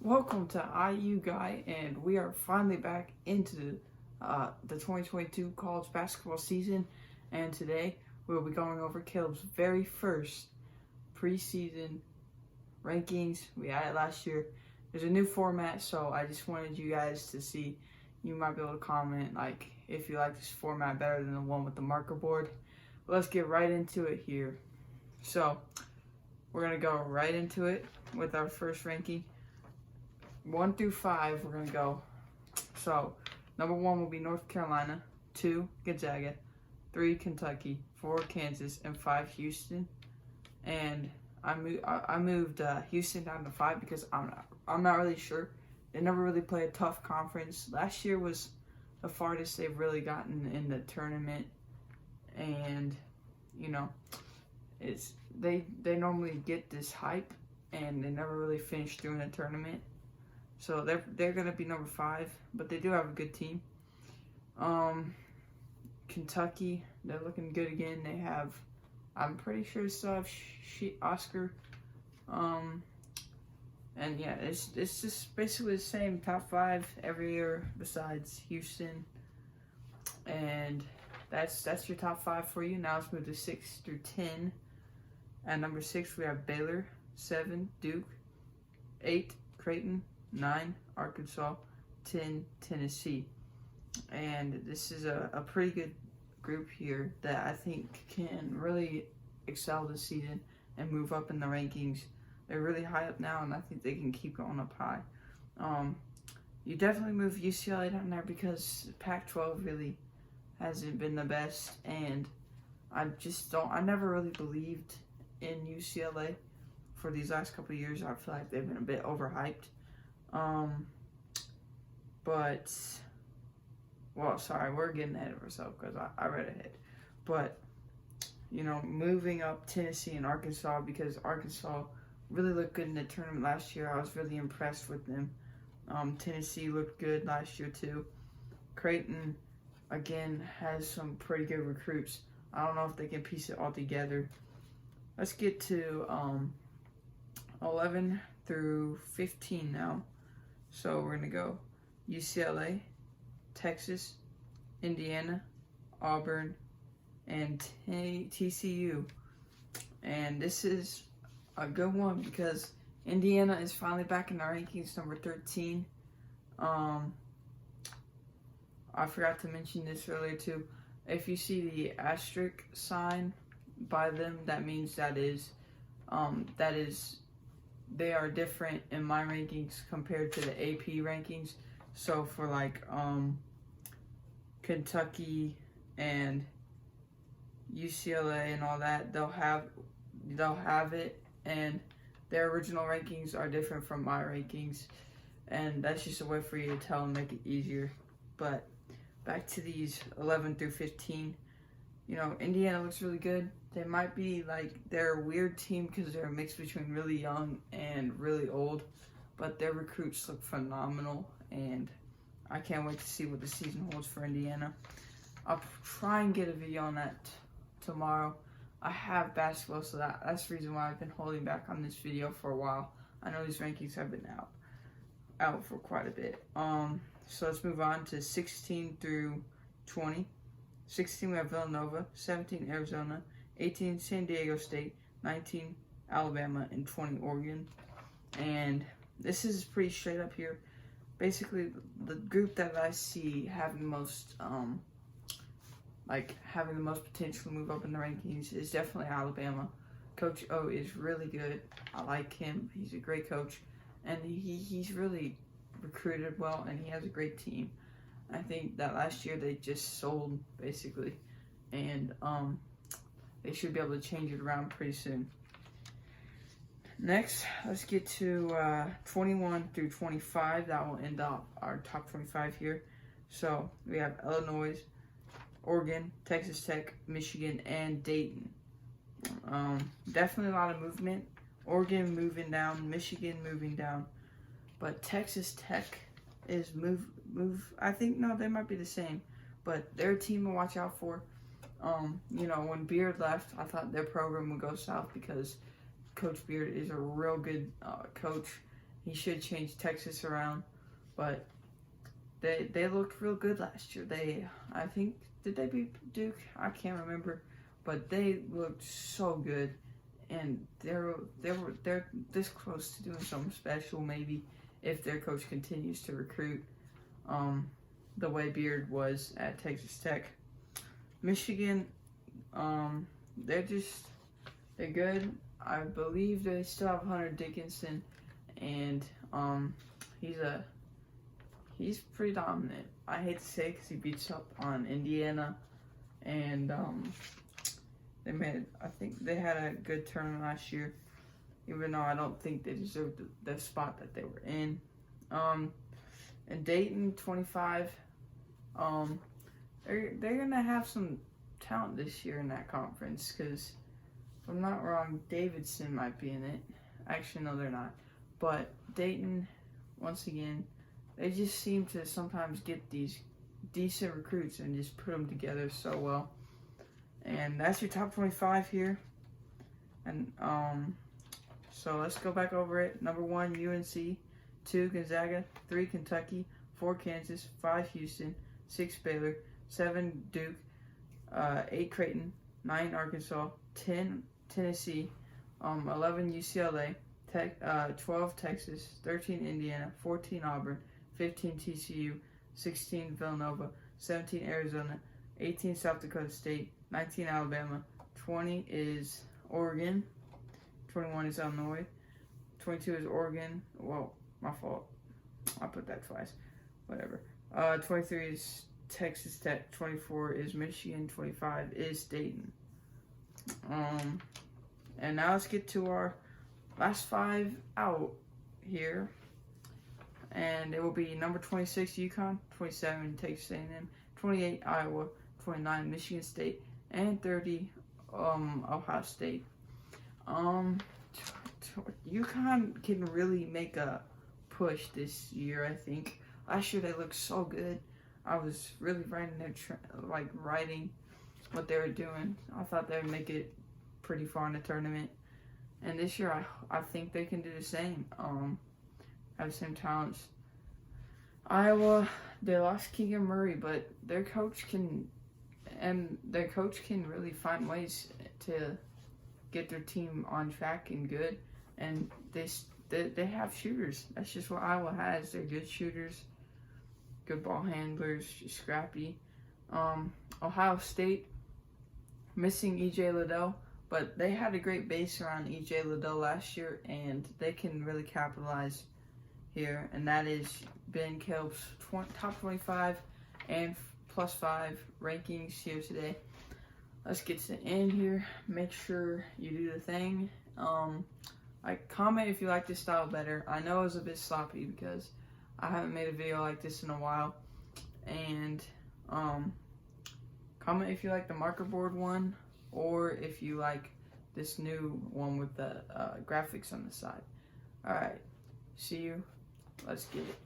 Welcome to IU Guy, and we are finally back into the 2022 college basketball season. And today we'll be going over Caleb's very first preseason rankings. We had it last year. There's a new format, so I just wanted you guys to see. You might be able to comment like if you like this format better than the one with the marker board. But let's get right into it here. So we're gonna go right into it with our first ranking. 1 through 5, we're going to go. So, number 1 will be North Carolina, 2, Gonzaga, 3, Kentucky, 4, Kansas, and 5, Houston. And I moved Houston down to 5 because I'm not really sure. They never really played a tough conference. Last year was the farthest they've really gotten in the tournament. And, you know, they normally get this hype, and they never really finish through in the tournament. So they're gonna be number 5, but they do have a good team. Kentucky, they're looking good again. They have, I'm pretty sure they still have Oscar. And yeah, it's just basically the same top 5 every year besides Houston. And that's your top 5 for you. Now let's move to 6 through 10. At number 6 we have Baylor, 7 Duke, 8 Creighton, 9 Arkansas, 10 Tennessee. And this is a pretty good group here that I think can really excel this season and move up in the rankings. They're really high up now, and I think they can keep going up high. You definitely move UCLA down there because Pac-12 really hasn't been the best, and I never really believed in UCLA for these last couple of years. I feel like they've been a bit overhyped. We're getting ahead of ourselves because I read ahead. But, moving up Tennessee and Arkansas because Arkansas really looked good in the tournament last year. I was really impressed with them. Tennessee looked good last year too. Creighton, again, has some pretty good recruits. I don't know if they can piece it all together. Let's get to 11 through 15 now. So we're going to go UCLA, Texas, Indiana, Auburn, and TCU. And this is a good one because Indiana is finally back in the rankings, number 13. I forgot to mention this earlier too. If you see the asterisk sign by them, that means they are different in my rankings compared to the AP rankings. So for like Kentucky and UCLA and all that, they'll have it, and their original rankings are different from my rankings, and that's just a way for you to tell and make it easier. But back to these 11 through 15. Indiana looks really good. They might be they're a weird team because they're a mix between really young and really old, but their recruits look phenomenal, and I can't wait to see what the season holds for Indiana. I'll try and get a video on that tomorrow. I have basketball, so that's the reason why I've been holding back on this video for a while. I know these rankings have been out for quite a bit. So let's move on to 16 through 20. 16 we have Villanova, 17 Arizona, 18 San Diego State, 19 Alabama, and 20 Oregon. And this is pretty straight up here. Basically, the group that I see having the most potential to move up in the rankings is definitely Alabama. Coach O is really good. I like him. He's a great coach, and he's really recruited well, and he has a great team. I think that last year they just sold, basically, and they should be able to change it around pretty soon. Next, let's get to 21 through 25. That will end up our top 25 here. So we have Illinois, Oregon, Texas Tech, Michigan, and Dayton. Definitely a lot of movement. Oregon moving down, Michigan moving down, but Texas Tech is move. I think they might be the same, but they're a team to watch out for. When Beard left, I thought their program would go south because Coach Beard is a real good coach, He should change Texas around, but they looked real good last year. I think, did they beat Duke? I can't remember, but they looked so good, and they're this close to doing something special. Maybe if their coach continues to recruit, the way Beard was at Texas Tech. Michigan, they're good. I believe they still have Hunter Dickinson, and he's pretty dominant. I hate to say because he beats up on Indiana, and I think they had a good tournament last year, even though I don't think they deserved the spot that they were in. And Dayton, 25, they're gonna have some talent this year in that conference, because if I'm not wrong, Davidson might be in it. Actually, no, they're not. But Dayton, once again, they just seem to sometimes get these decent recruits and just put them together so well. And that's your top 25 here. And so let's go back over it. Number 1, UNC. 2, Gonzaga. 3, Kentucky. 4, Kansas. 5, Houston. 6, Baylor. 7, Duke. 8, Creighton. 9, Arkansas. 10, Tennessee. 11, UCLA. 12, Texas. 13, Indiana. 14, Auburn. 15, TCU. 16, Villanova. 17, Arizona. 18, South Dakota State. 19, Alabama. 20 is Oregon. 21 is Illinois. 22 is Oregon. Well, my fault. I put that twice. Whatever. 23 is Texas Tech. 24 is Michigan. 25 is Dayton. And now let's get to our last 5 out here. And it will be number 26, UConn. 27, Texas A&M. 28, Iowa. 29, Michigan State. And 30, Ohio State. UConn can really make a push this year, I think. Last year they looked so good. I was really writing what they were doing. I thought they would make it pretty far in the tournament. And this year I think they can do the same. Have the same talents. Iowa, they lost Keegan Murray, but their coach can really find ways to get their team on track and good. And they have shooters. That's just what Iowa has. They're good shooters, good ball handlers, just scrappy. Ohio State, missing E.J. Liddell, but they had a great base around E.J. Liddell last year, and they can really capitalize here. And that is Ben Caleb's top 25 and +5 rankings here today. Let's get to the end here. Make sure you do the thing. Comment if you like this style better. I know it was a bit sloppy because I haven't made a video like this in a while. And comment if you like the marker board one, or if you like this new one with the graphics on the side. Alright, see you. Let's get it.